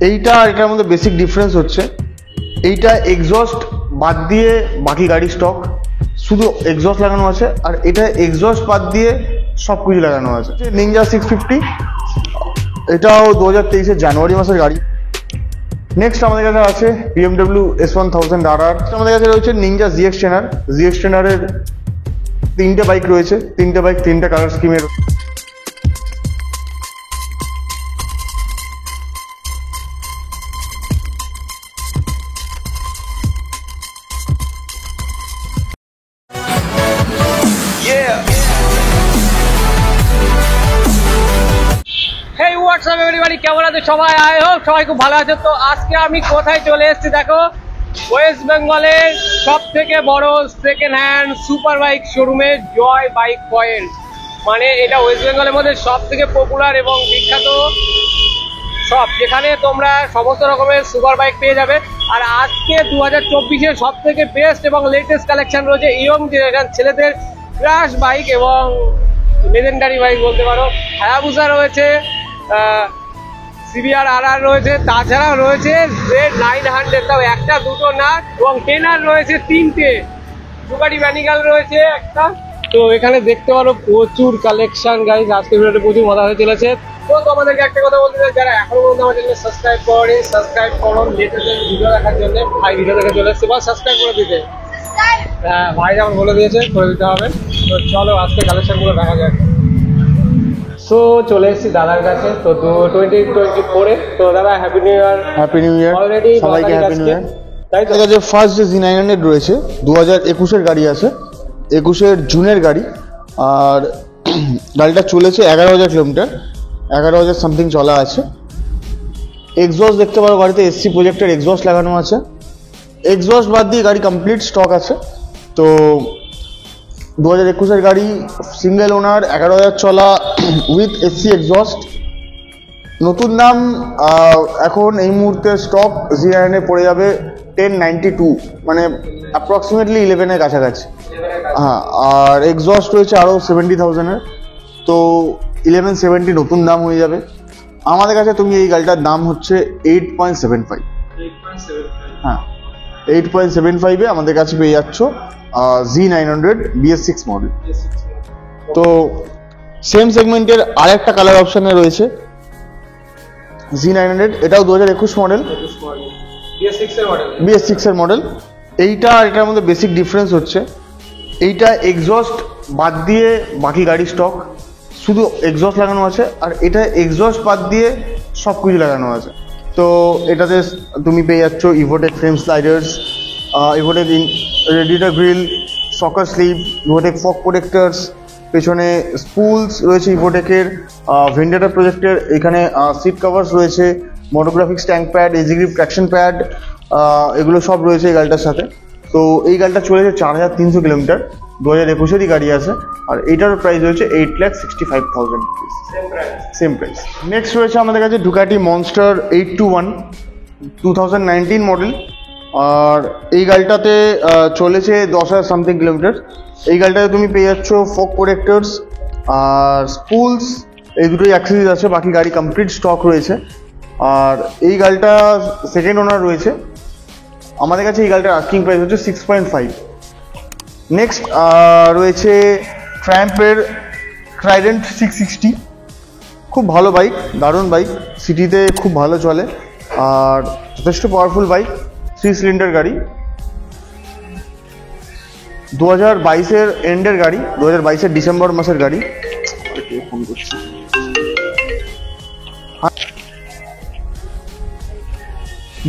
এইটা আর এটার মধ্যে বেসিক ডিফারেন্স হচ্ছে এইটা এক্সস্ট বাদ দিয়ে বাকি গাড়ি স্টক, শুধু এক্সস্ট লাগানো আছে, আর এটা এক্সস্ট বাদ দিয়ে সব কিছু লাগানো আছে। নিনজা 650, এটাও 2023-এর জানুয়ারি মাসের গাড়ি। নেক্সট আমাদের কাছে আছে BMW S1000RR। আমাদের কাছে রয়েছে নিনজা ZX Trainer। ZX Trainer'ের তিনটে বাইক রয়েছে, তিনটে বাইক তিনটে কালার স্কিমের। Hey, what's up everybody? কেমন আছো সবাই? আই হোপ সবাই খুব ভালো আছো। তো আজকে আমি কোথায় চলে এসেছি দেখো, ওয়েস্ট বেঙ্গলের সব থেকে বড় সেকেন্ড হ্যান্ড সুপার বাইক শোরুমে জয় বাইক পয়েন্ট। মানে এটা ওয়েস্ট বেঙ্গলের মধ্যে সব থেকে পপুলার এবং বিখ্যাত শপ, যেখানে তোমরা সমস্ত রকমের সুপার বাইক পেয়ে যাবে। আর আজকে 2024-এর সব থেকে বেস্ট এবং লেটেস্ট কালেকশন রয়েছে ইয়ং জেনারেশন ছেলেদের ক্রাশ বাইক এবং লেজেন্ডারি বাইক বলতে পারো। হায়াবুসা রয়েছে, CBR RR রয়েছে, তাছাড়াও রয়েছে Z900, তাও একটা দুটো না, এবং টেনার রয়েছে তিনটে, ডুকাটি ভ্যানিগাল রয়েছে একটা। তো এখানে দেখতে পারো প্রচুর কালেকশন গাইজ, আজকে ভিডিওটা প্রচুর মজা হয়ে চলেছে। তো তোমাদেরকে একটা কথা বলতে চাই, যারা এখনো পর্যন্ত আমার চ্যানেল সাবস্ক্রাইব করেনি, সাবস্ক্রাইব করুন লেটেস্ট ভিডিও দেখার জন্য। ভাই ভিডিও দেখে চলে এসছে, বা সাবস্ক্রাইব করে দিতে। হ্যাঁ ভাই যেমন বলে দিয়েছে করে দিতে হবে। তো চলো আজকে কালেকশনগুলো দেখা যাক। তো চলে এসেছি দাদার কাছে, তো 2024-এ। তো দাদা happy new year. Happy new year already সবাইকে, হ্যাপি নিউ ইয়ার। তাই তো কাছে ফার্স্ট যে Z900 রয়েছে 2021-এর গাড়ি আছে, 21-এর জুনের গাড়ি। আর গাড়িটা চলেছে 11,000 কিলোমিটার, 11,000 সামথিং চলা আছে। এক্সস্ট দেখতে পারো গাড়িতে SC প্রজেক্টের এক্সস্ট লাগানো আছে। এক্সস্ট বাদ দিয়ে গাড়ি কমপ্লিট স্টক আছে। তো 2021-এর গাড়ি, সিঙ্গেল ওনার, 11,000 চলা, উইথ SC এক্সস্ট। নতুন দাম এখন এই মুহূর্তে স্টক Z900 পড়ে যাবে 1092, মানে অ্যাপ্রক্সিমেটলি 11-এর কাছাকাছি। হ্যাঁ, আর এক্সস্ট রয়েছে আরও 70,000-এর, তো 1170 নতুন দাম হয়ে যাবে। আমাদের কাছে তুমি এই গাড়িটার দাম হচ্ছে 8.75। হ্যাঁ, 8.75-এ আমাদের কাছে পেয়ে যাচ্ছ Z900 BS6 মডেল। তো সেম সেগমেন্টের আরেকটা কালার অপশানে রয়েছে Z900, এটাও 2021 মডেল, BS6-এর মডেল। এইটা আর এটার মধ্যে বেসিক ডিফারেন্স হচ্ছে এইটা এক্সস্ট বাদ দিয়ে বাকি গাড়ি স্টক, শুধু এক্সস্ট লাগানো আছে, আর এটা এক্সস্ট বাদ দিয়ে সব কিছু লাগানো আছে। তো এটাতে তুমি পেয়ে যাচ্ছ ইভোটেক ফ্রেম স্লাইডার্স, ইভোটেক রেডিয়েটর গ্রিল, সকার স্লিভ, ইভোটেক ফগ প্রোটেক্টার্স, পেছনে স্পুলস রয়েছে ইভোটেকের, ভেন্ডেটার প্রজেক্টের, এখানে সিট কভার্স রয়েছে, মোটোগ্রাফিক স্ট্যাঙ্ক প্যাড, এজিগ্রিপ ট্র্যাকশন প্যাড, এগুলো সব রয়েছে এই গাড়িটার সাথে। তো এই গাড়িটা চলেছে 4,300 কিলোমিটার, 2021-এরই গাড়ি আছে। আর এইটার প্রাইস রয়েছে 8,65,000 রুপিস, সেম প্রাইস। নেক্সট রয়েছে আমাদের কাছে ডুকাটি মনস্টার 821, 2019 মডেল। আর এই গাড়িটাতে চলেছে 10,000 সামথিং কিলোমিটার। এই গাড়িটাতে তুমি পেয়ে যাচ্ছ ফগ প্রোটেক্টার্স আর স্পুলস, এই দুটোই অ্যাক্সেসরিজ আছে, বাকি গাড়ি কমপ্লিট স্টক রয়েছে। আর এই গাড়িটা সেকেন্ড ওনার রয়েছে। আমাদের কাছে এই গাড়িটার আস্কিং প্রাইস হচ্ছে 6.5। নেক্সট রয়েছে ট্রায়াম্পের ট্রাইডেন্ট 660, খুব ভালো বাইক, দারুণ বাইক, সিটিতে খুব ভালো চলে আর যথেষ্ট পাওয়ারফুল বাইক, 3 সিলিন্ডার গাড়ি। 2022-এর এন্ডের গাড়ি, 2022-এর ডিসেম্বর মাসের গাড়ি। ফোন করছি।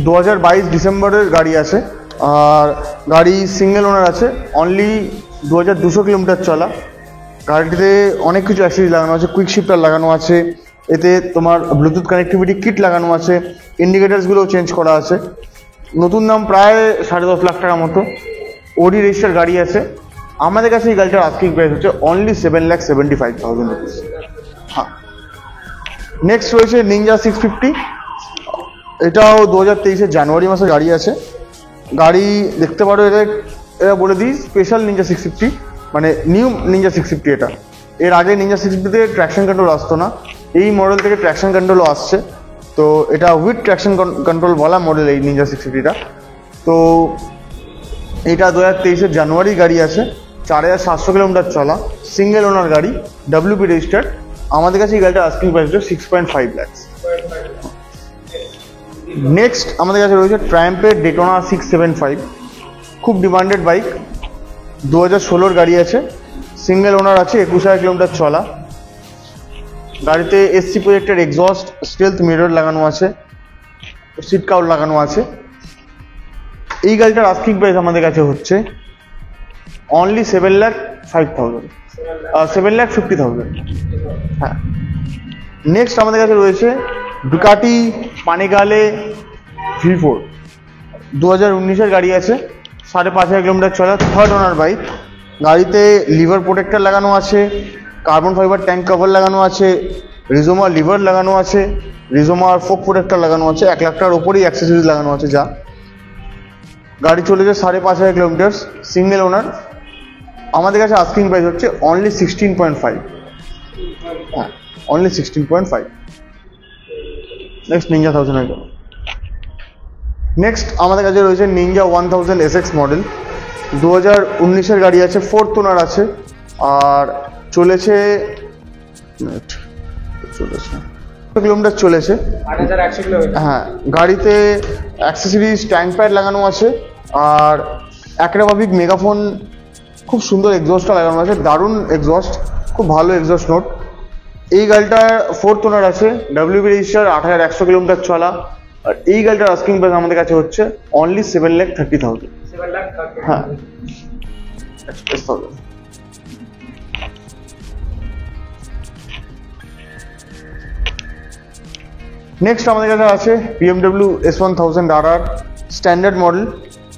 2022 ডিসেম্বরের গাড়ি আছে, আর গাড়ি সিঙ্গেল ওনার আছে, অনলি 2,200 কিলোমিটার চলা। গাড়িটিতে অনেক কিছু অ্যাক্সেসরিজ লাগানো আছে, কুইক শিফটার লাগানো আছে, এতে তোমার ব্লুটুথ কানেক্টিভিটি কিট লাগানো আছে, ইন্ডিকেটার্সগুলোও চেঞ্জ করা আছে। নতুন দাম প্রায় 10.5 লাখ টাকা মতো, ওডি রেজিস্টার গাড়ি আছে। আমাদের কাছে এই গাড়িটার আস্কিং প্রাইস হচ্ছে অনলি 7,75,000 রুপিস। হ্যাঁ, নেক্সট রয়েছে নিনজা 650, এটাও 2023-এর জানুয়ারি মাসের গাড়ি আছে। গাড়ি দেখতে পারো, এটা বলে দিই স্পেশাল নিনজা 650, মানে নিউ নিনজা 650 এটা। এর আগে নিনজা 650-তে ট্র্যাকশন কন্ট্রোল আসতো না, এই মডেল থেকে ট্র্যাকশন কন্ট্রোলও আসছে। তো এটা উইথ ট্র্যাকশন কন্ট্রোল বলা মডেল এই নিনজা 650টা। তো এটা 2023-এর জানুয়ারি গাড়ি আছে, 4700 কিলোমিটার চলা, সিঙ্গেল ওনার গাড়ি, WP রেজিস্টার্ড। আমাদের কাছে এই গাড়িটা আস্কিং প্রাইস হচ্ছে 6.5 lakhs। নেক্সট আমাদের কাছে রয়েছে ট্রায়াম্পের ডেটোনা 675, খুব ডিমান্ডেড বাইক, 2016-র গাড়ি আছে, সিঙ্গেল ওনার আছে, 21,000 কিলোমিটার চলা। গাড়িতে SC প্রজেক্টের এক্সস্ট, স্টেলথ মিরর লাগানো আছে, সিট কাউল লাগানো আছে। এই গাড়িটার আস্কিং প্রাইস আমাদের কাছে হচ্ছে অনলি 7,50,000। হ্যাঁ। নেক্সট আমাদের কাছে রয়েছে ডুকাটি পানিকালে V4, 2019-এর গাড়ি আছে, 5,500 কিলোমিটার চলা, থার্ড ওনার বাইক। গাড়িতে লিভার প্রোটেক্টর লাগানো আছে, কার্বন ফাইবার ট্যাঙ্ক কভার লাগানো আছে, রিজোমা লিভার লাগানো আছে, রিজোমা আর ফোক প্রোটেক্টর লাগানো আছে, 1 লাখ টাকার ওপরেই অ্যাক্সেসরিজ লাগানো আছে। যা গাড়ি চলেছে 5,500 কিলোমিটার, সিঙ্গেল ওনার। আমাদের কাছে আস্কিং প্রাইস হচ্ছে অনলি 16.5। হ্যাঁ, অনলি 16.5। নেক্সট নিনজা 1000 এর। নেক্সট আমাদের কাছে রয়েছে নিনজা 1000 SX মডেল, 2019-এর গাড়ি আছে, 4th ওনার আছে, আর চলেছে কিলোমিটার চলেছে, 8,100 কিলোমিটার। হ্যাঁ। গাড়িতে অ্যাক্সেসরিজ ট্যাঙ্ক প্যাড লাগানো আছে, আর অ্যাক্রাবাভিক মেগাফোন, খুব সুন্দর এক্সস্টটা লাগানো আছে, দারুণ এক্সস্ট, খুব ভালো এক্সস্ট নোট। এই গাড়িটার 4th ওনার আছে, WP রেজিস্টার, 8,100 কিলোমিটার চলা। আর এই গাড়িটার আস্কিং প্রাইস আমাদের কাছে হচ্ছে অনলি 7,30,000। হ্যাঁ, নেক্সট আমাদের কাছে আছে BMW S1000RR, standard model,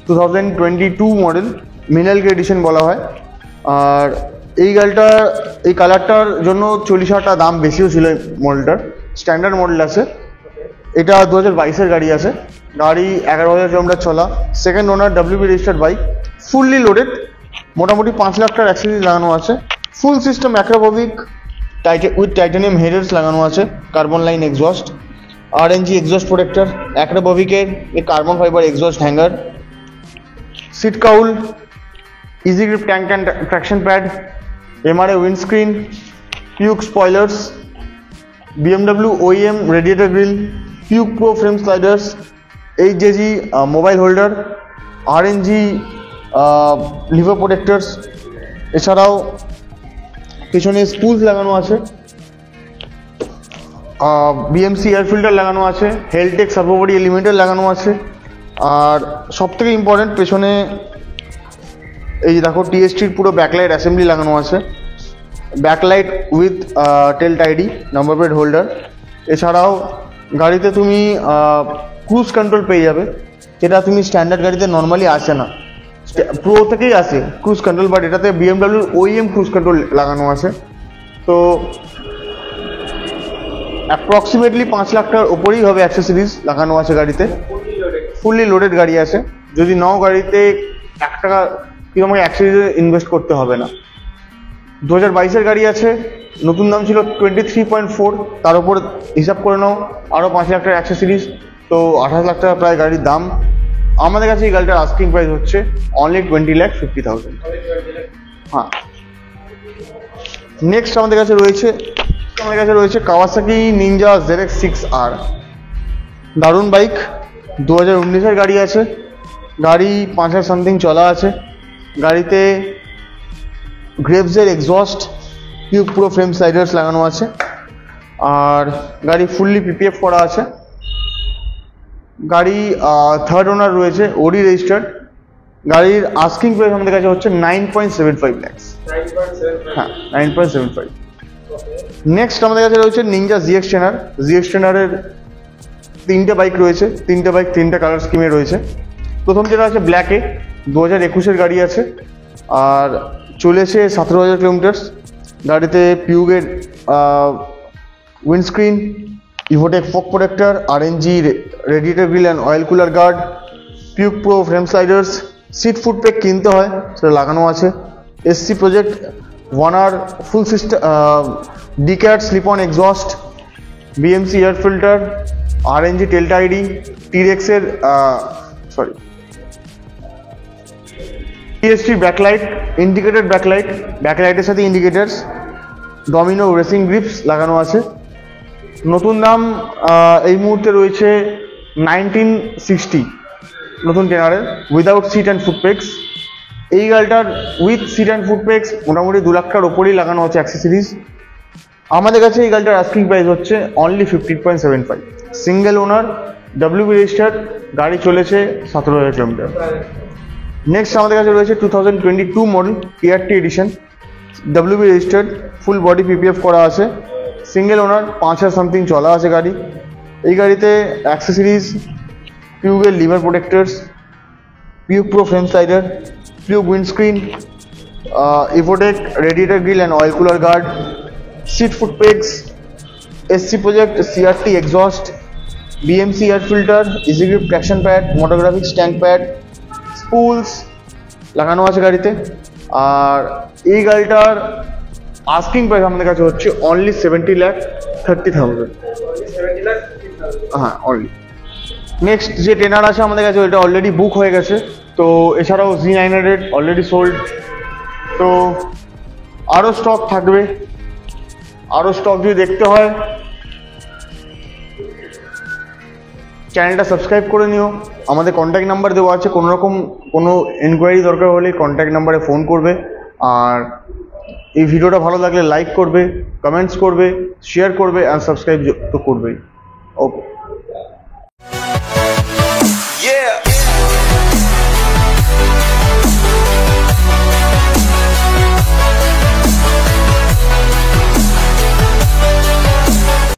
2022 model, মিনালকে এডিশন বলা হয়। আর এই গাড়িটা, এই কালারটার জন্য 40,000 টাকা দাম বেশিও ছিল এই মডেলটার। স্ট্যান্ডার্ড মডেল আছে, এটা 2022-এর গাড়ি আছে, গাড়ি 11,000 কিলোমিটার চলা, second owner, WP registered bike, fully loaded, মোটামুটি 5 লাখ টাকার অ্যাক্সেসরিজ লাগানো আছে, full system Akrapovic with titanium headers লাগানো আছে, carbon line exhaust, RNG exhaust protector, অ্যাক্রাবাভিকের carbon fibre exhaust hanger, seat cowl, easy grip tank and traction pad, MRA windscreen, Puig spoilers, BMW OEM radiator grille, Puig pro frame sliders, HJG mobile holder, RNG lever protectors. এছাড়াও পেছনে স্পুলস লাগানো আছে, BMC air filter লাগানো আছে, হেলটেক সার্ভোবডি Elementor লাগানো আছে। আর সব থেকে ইম্পর্টেন্ট, পেছনে এই দেখো TST-র পুরো ব্যাকলাইট অ্যাসেম্বলি লাগানো আছে, backlight with tail tidy, number plate holder. এছাড়াও গাড়িতে তুমি ক্রুজ কন্ট্রোল পেয়ে যাবে, যেটা তুমি স্ট্যান্ডার্ড গাড়িতে নর্মালি আসে না, প্রো থেকেই আসে ক্রুজ কন্ট্রোল, বাট এটাতে BMW OEM ক্রুজ কন্ট্রোল লাগানো আছে। তো অ্যাপ্রক্সিমেটলি 5 লাখ টাকার ওপরেই হবে অ্যাক্সেসরিজ লাগানো আছে গাড়িতে, ফুললি লোডেড গাড়ি আছে। যদি নাও গাড়িতে 1 টাকা কি তোমাকে অ্যাক্সেসরিজে ইনভেস্ট করতে হবে না। 2022-এর গাড়ি আছে, নতুন দাম ছিল 23.4, তার উপর হিসাব করে নাও আরও 5 লাখ টাকার অ্যাক্সেসরিজ, তো 28 লাখ টাকা প্রায় গাড়ির দাম। আমাদের কাছে এই গাড়িটার আস্কিং প্রাইস হচ্ছে অনলি 20,50,000। হ্যাঁ। নেক্সট আমাদের কাছে রয়েছে কাওয়াসাকি নিনজা ZX 6R, দারুণ বাইক, 2019-এর গাড়ি আছে, গাড়ি 5,000 সামথিং চলা আছে। গাড়িতে গ্রেভসের এক্সস্ট, পিউক প্রো ফ্রেম স্লাইডার্স লাগানো আছে, আর গাড়ি ফুললি PPF করা আছে। গাড়ি থার্ড ওনার রয়েছে, OD রেজিস্টার্ড। গাড়ির আস্কিং প্রাইস আমাদের কাছে হচ্ছে 9.75 lakhs। হ্যাঁ, 9.75। নেক্সট আমাদের কাছে রয়েছে নিনজা ZX 10R। তিনটে বাইক রয়েছে, তিনটে কালার স্কিমে রয়েছে। প্রথম যেটা আছে ব্ল্যাকে, 2021-এর গাড়ি আছে, আর চলেছে 17,000 কিলোমিটার। গাড়িতে পিউগের windscreen, Evotech fork protector, RNG radiator grille and oil cooler guard, Puig pro frame sliders, seat foot peg কিনতে হয়, সেটা লাগানো আছে। SC project 1R full system, decat slip on exhaust, BMC air filter, RNG tail tidy, টিরেক্সের TST backlight, indicated backlight, ব্যাকলাইটের সাথে indicators, domino racing grips লাগানো আছে। নতুন দাম এই মুহূর্তে রয়েছে 1960 নতুন টেনারের, উইদাউট সিট অ্যান্ড ফুটপেক্স। এই গাড়িটার উইথ সিট অ্যান্ড ফুটপেক্স মোটামুটি 2 লাখ টাকার ওপরেই লাগানো হচ্ছে অ্যাক্সেসরিজ। আমাদের কাছে এই গাড়িটার আস্কিং প্রাইস হচ্ছে only 15.75। Single owner, WB registered, গাড়ি চলেছে 17,000 কিলোমিটার। নেক্সট আমাদের কাছে রয়েছে 2022 model TRT edition, WB registered, full body PPF করা আছে, সিঙ্গেল ওনার, 5,000 সামথিং চলা আছে গাড়ি। এই গাড়িতে অ্যাক্সেসরিজ পিউগের lever protectors, Puig pro frame slider, Puig windscreen, Evotech radiator grille and oil cooler guard, seat footpegs, SC project CRT exhaust, BMC air filter, easy grip traction pad, motographic stand pad, spools লাগানো আছে গাড়িতে। আর এই গাড়িটার asking price আমাদের কাছে হচ্ছে only 70,30,000। হ্যাঁ, only. Next যে ট্রেনার আছে আমাদের কাছে, ওইটা অলরেডি বুক হয়ে গেছে। তো এছাড়াও Z900 অলরেডি সোল্ড। তো আরও স্টক থাকবে, আরও স্টক যদি দেখতে হয় চ্যানেলটা সাবস্ক্রাইব করে নিও। আমাদের কন্ট্যাক্ট নাম্বার দেওয়া আছে, কোনো এনকোয়ারি দরকার হলে কন্ট্যাক্ট নাম্বারে ফোন করবে। আর এই ভিডিওটা ভালো লাগলে লাইক করবে, কমেন্টস করবে, শেয়ার করবে আর সাবস্ক্রাইব তো করবেই। ওকে। Yeah.